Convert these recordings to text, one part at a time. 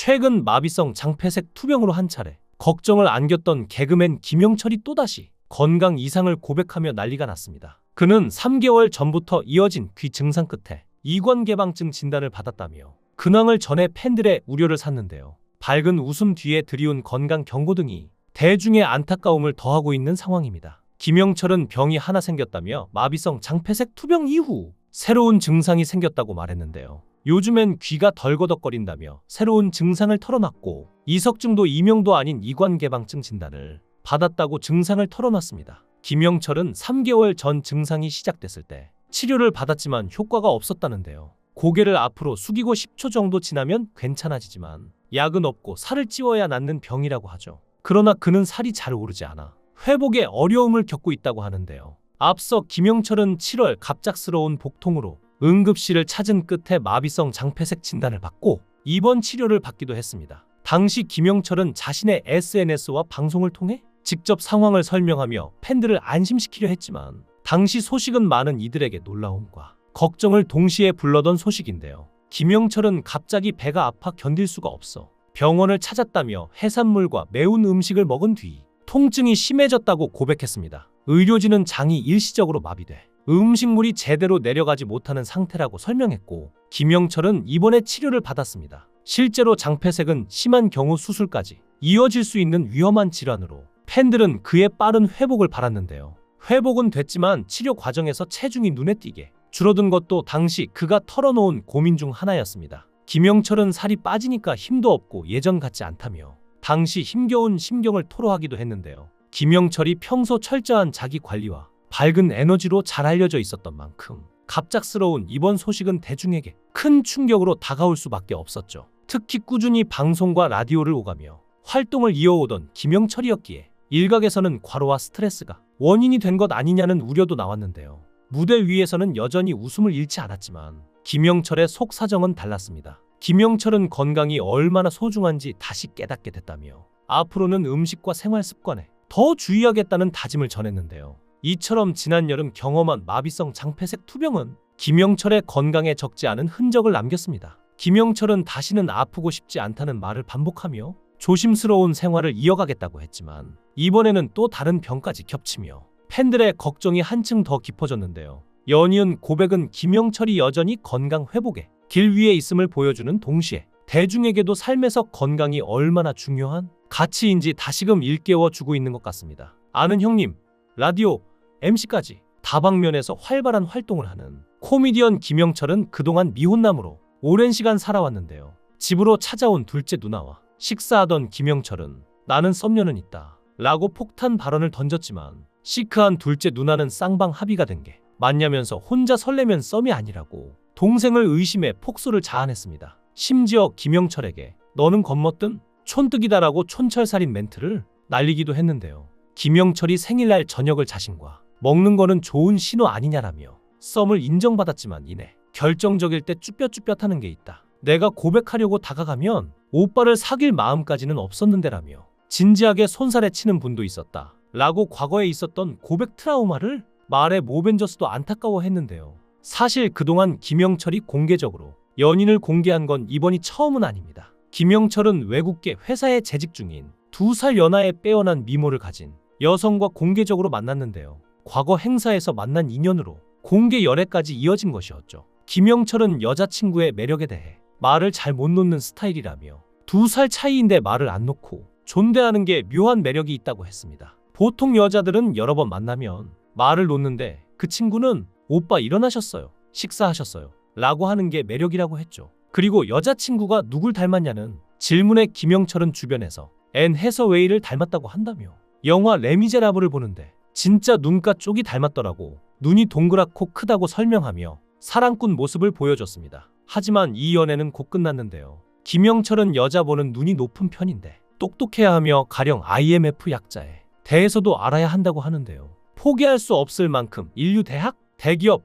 최근 마비성 장폐색 투병으로 한 차례 걱정을 안겼던 개그맨 김영철이 또다시 건강 이상을 고백하며 난리가 났습니다. 그는 3개월 전부터 이어진 귀 증상 끝에 이관개방증 진단을 받았다며 근황을 전해 팬들의 우려를 샀는데요. 밝은 웃음 뒤에 드리운 건강 경고 등이 대중의 안타까움을 더하고 있는 상황입니다. 김영철은 병이 하나 생겼다며 마비성 장폐색 투병 이후 새로운 증상이 생겼다고 말했는데요. 요즘엔 귀가 덜거덕거린다며 새로운 증상을 털어놨고 이석증도 이명도 아닌 이관개방증 진단을 받았다고 증상을 털어놨습니다. 김영철은 3개월 전 증상이 시작됐을 때 치료를 받았지만 효과가 없었다는데요. 고개를 앞으로 숙이고 10초 정도 지나면 괜찮아지지만 약은 없고 살을 찌워야 낫는 병이라고 하죠. 그러나 그는 살이 잘 오르지 않아 회복에 어려움을 겪고 있다고 하는데요. 앞서 김영철은 7월 갑작스러운 복통으로 응급실을 찾은 끝에 마비성 장폐색 진단을 받고 입원 치료를 받기도 했습니다. 당시 김영철은 자신의 SNS와 방송을 통해 직접 상황을 설명하며 팬들을 안심시키려 했지만 당시 소식은 많은 이들에게 놀라움과 걱정을 동시에 불러던 소식인데요. 김영철은 갑자기 배가 아파 견딜 수가 없어 병원을 찾았다며 해산물과 매운 음식을 먹은 뒤 통증이 심해졌다고 고백했습니다. 의료진은 장이 일시적으로 마비돼 음식물이 제대로 내려가지 못하는 상태라고 설명했고 김영철은 입원해 치료를 받았습니다. 실제로 장폐색은 심한 경우 수술까지 이어질 수 있는 위험한 질환으로 팬들은 그의 빠른 회복을 바랐는데요. 회복은 됐지만 치료 과정에서 체중이 눈에 띄게 줄어든 것도 당시 그가 털어놓은 고민 중 하나였습니다. 김영철은 살이 빠지니까 힘도 없고 예전 같지 않다며 당시 힘겨운 심경을 토로하기도 했는데요. 김영철이 평소 철저한 자기 관리와 밝은 에너지로 잘 알려져 있었던 만큼 갑작스러운 입원 소식은 대중에게 큰 충격으로 다가올 수밖에 없었죠. 특히 꾸준히 방송과 라디오를 오가며 활동을 이어오던 김영철이었기에 일각에서는 과로와 스트레스가 원인이 된 것 아니냐는 우려도 나왔는데요. 무대 위에서는 여전히 웃음을 잃지 않았지만 김영철의 속 사정은 달랐습니다. 김영철은 건강이 얼마나 소중한지 다시 깨닫게 됐다며 앞으로는 음식과 생활 습관에 더 주의하겠다는 다짐을 전했는데요. 이처럼 지난 여름 경험한 마비성 장폐색 투병은 김영철의 건강에 적지 않은 흔적을 남겼습니다. 김영철은 다시는 아프고 싶지 않다는 말을 반복하며 조심스러운 생활을 이어가겠다고 했지만 이번에는 또 다른 병까지 겹치며 팬들의 걱정이 한층 더 깊어졌는데요. 연이은 고백은 김영철이 여전히 건강 회복에 길 위에 있음을 보여주는 동시에 대중에게도 삶에서 건강이 얼마나 중요한 가치인지 다시금 일깨워주고 있는 것 같습니다. 아는 형님, 라디오, MC까지 다방면에서 활발한 활동을 하는 코미디언 김영철은 그동안 미혼남으로 오랜 시간 살아왔는데요. 집으로 찾아온 둘째 누나와 식사하던 김영철은 나는 썸녀는 있다 라고 폭탄 발언을 던졌지만 시크한 둘째 누나는 쌍방 합의가 된 게 맞냐면서 혼자 설레면 썸이 아니라고 동생을 의심해 폭소를 자아냈습니다. 심지어 김영철에게 너는 겁먹든 촌뜨기다라고 촌철살인 멘트를 날리기도 했는데요. 김영철이 생일날 저녁을 자신과 먹는 거는 좋은 신호 아니냐라며 썸을 인정받았지만 이내 결정적일 때 쭈뼛쭈뼛하는 게 있다. 내가 고백하려고 다가가면 오빠를 사귈 마음까지는 없었는데라며 진지하게 손살에 치는 분도 있었다. 라고 과거에 있었던 고백 트라우마를 말에 모벤져스도 안타까워했는데요. 사실 그동안 김영철이 공개적으로 연인을 공개한 건 이번이 처음은 아닙니다. 김영철은 외국계 회사에 재직 중인 2살 연하의 빼어난 미모를 가진 여성과 공개적으로 만났는데요. 과거 행사에서 만난 인연으로 공개 연애까지 이어진 것이었죠. 김영철은 여자친구의 매력에 대해 말을 잘 못 놓는 스타일이라며 2살 차이인데 말을 안 놓고 존대하는 게 묘한 매력이 있다고 했습니다. 보통 여자들은 여러 번 만나면 말을 놓는데 그 친구는 오빠 일어나셨어요, 식사하셨어요 라고 하는 게 매력이라고 했죠. 그리고 여자친구가 누굴 닮았냐는 질문에 김영철은 주변에서 앤 해서웨이를 닮았다고 한다며 영화 레미제라블을 보는데 진짜 눈가 쪽이 닮았더라고 눈이 동그랗고 크다고 설명하며 사랑꾼 모습을 보여줬습니다. 하지만 이 연애는 곧 끝났는데요. 김영철은 여자 보는 눈이 높은 편인데 똑똑해야 하며 가령 IMF 약자에 대해서도 알아야 한다고 하는데요. 포기할 수 없을 만큼 인류 대학, 대기업,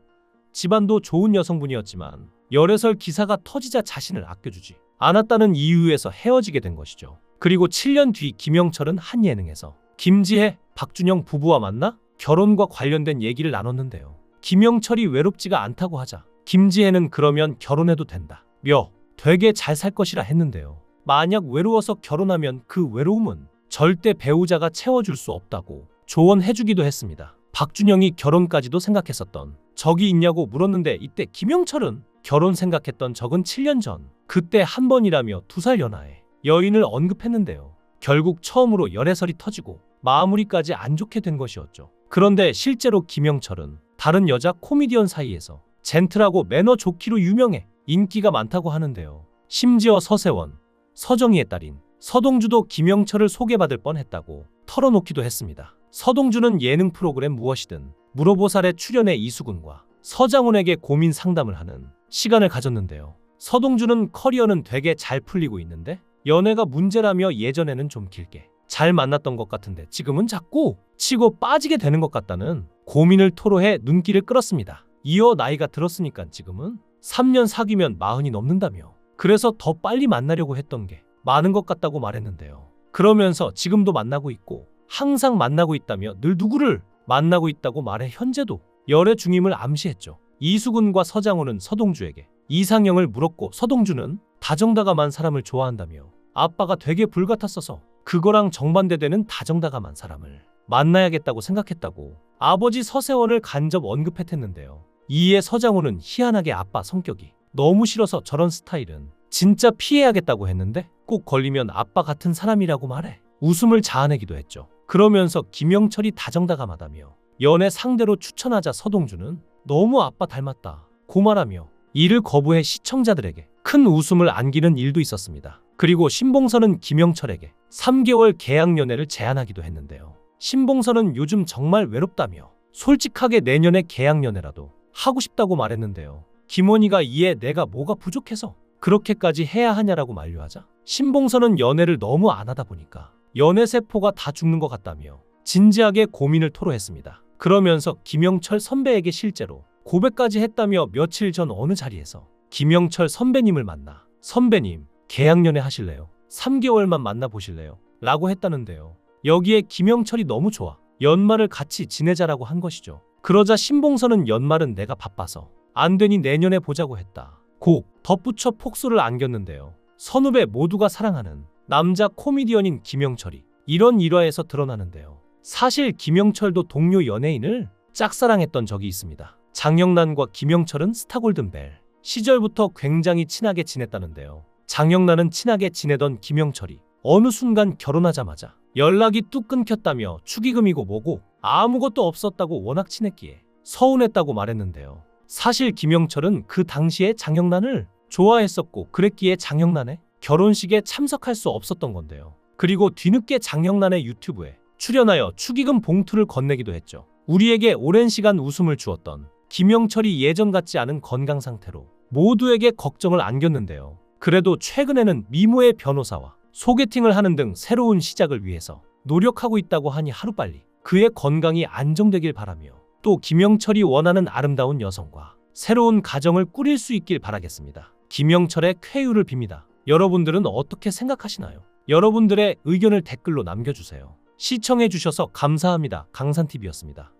집안도 좋은 여성분이었지만 열애설 기사가 터지자 자신을 아껴주지 않았다는 이유에서 헤어지게 된 것이죠. 그리고 7년 뒤 김영철은 한 예능에서 김지혜, 박준영 부부와 만나 결혼과 관련된 얘기를 나눴는데요. 김영철이 외롭지가 않다고 하자 김지혜는 그러면 결혼해도 된다 며 되게 잘 살 것이라 했는데요. 만약 외로워서 결혼하면 그 외로움은 절대 배우자가 채워줄 수 없다고 조언해주기도 했습니다. 박준영이 결혼까지도 생각했었던 적이 있냐고 물었는데 이때 김영철은 결혼 생각했던 적은 7년 전, 그때 한 번이라며 2살 연하의 여인을 언급했는데요. 결국 처음으로 열애설이 터지고 마무리까지 안 좋게 된 것이었죠. 그런데 실제로 김영철은 다른 여자 코미디언 사이에서 젠틀하고 매너 좋기로 유명해 인기가 많다고 하는데요. 심지어 서세원, 서정희의 딸인 서동주도 김영철을 소개받을 뻔했다고 털어놓기도 했습니다. 서동주는 예능 프로그램 무엇이든 물어보살에 출연해 이수근과 서장훈에게 고민 상담을 하는 시간을 가졌는데요. 서동주는 커리어는 되게 잘 풀리고 있는데 연애가 문제라며 예전에는 좀 길게 잘 만났던 것 같은데 지금은 자꾸 치고 빠지게 되는 것 같다는 고민을 토로해 눈길을 끌었습니다. 이어 나이가 들었으니까 지금은 3년 사귀면 40이 넘는다며 그래서 더 빨리 만나려고 했던 게 많은 것 같다고 말했는데요. 그러면서 지금도 만나고 있고 항상 만나고 있다며 늘 누구를 만나고 있다고 말해 현재도 열애 중임을 암시했죠. 이수근과 서장훈은 서동주에게 이상형을 물었고 서동주는 다정다감한 사람을 좋아한다며 아빠가 되게 불같았어서 그거랑 정반대되는 다정다감한 사람을 만나야겠다고 생각했다고 아버지 서세원을 간접 언급했는데요. 이에 서장훈은 희한하게 아빠 성격이 너무 싫어서 저런 스타일은 진짜 피해야겠다고 했는데 꼭 걸리면 아빠 같은 사람이라고 말해 웃음을 자아내기도 했죠. 그러면서 김영철이 다정다감하다며 연애 상대로 추천하자 서동주는 너무 아빠 닮았다 고 말하며 이를 거부해 시청자들에게 큰 웃음을 안기는 일도 있었습니다. 그리고 신봉선은 김영철에게 3개월 계약 연애를 제안하기도 했는데요. 신봉선은 요즘 정말 외롭다며 솔직하게 내년에 계약 연애라도 하고 싶다고 말했는데요. 김원희가 이에 내가 뭐가 부족해서 그렇게까지 해야 하냐라고 만류하자 신봉선은 연애를 너무 안 하다 보니까 연애 세포가 다 죽는 것 같다며 진지하게 고민을 토로했습니다. 그러면서 김영철 선배에게 실제로 고백까지 했다며 며칠 전 어느 자리에서 김영철 선배님을 만나 선배님 계약연애 하실래요? 3개월만 만나보실래요? 라고 했다는데요. 여기에 김영철이 너무 좋아 연말을 같이 지내자라고 한 것이죠. 그러자 신봉선은 연말은 내가 바빠서 안 되니 내년에 보자고 했다 고 덧붙여 폭소를 안겼는데요. 선후배 모두가 사랑하는 남자 코미디언인 김영철이 이런 일화에서 드러나는데요. 사실 김영철도 동료 연예인을 짝사랑했던 적이 있습니다. 장영란과 김영철은 스타골든벨 시절부터 굉장히 친하게 지냈다는데요. 장영란은 친하게 지내던 김영철이 어느 순간 결혼하자마자 연락이 뚝 끊겼다며 축의금이고 뭐고 아무것도 없었다고 워낙 친했기에 서운했다고 말했는데요. 사실 김영철은 그 당시에 장영란을 좋아했었고 그랬기에 장영란의 결혼식에 참석할 수 없었던 건데요. 그리고 뒤늦게 장영란의 유튜브에 출연하여 축의금 봉투를 건네기도 했죠. 우리에게 오랜 시간 웃음을 주었던 김영철이 예전 같지 않은 건강 상태로 모두에게 걱정을 안겼는데요. 그래도 최근에는 미모의 변호사와 소개팅을 하는 등 새로운 시작을 위해서 노력하고 있다고 하니 하루빨리 그의 건강이 안정되길 바라며 또 김영철이 원하는 아름다운 여성과 새로운 가정을 꾸릴 수 있길 바라겠습니다. 김영철의 쾌유를 빕니다. 여러분들은 어떻게 생각하시나요? 여러분들의 의견을 댓글로 남겨주세요. 시청해주셔서 감사합니다. 강산TV였습니다.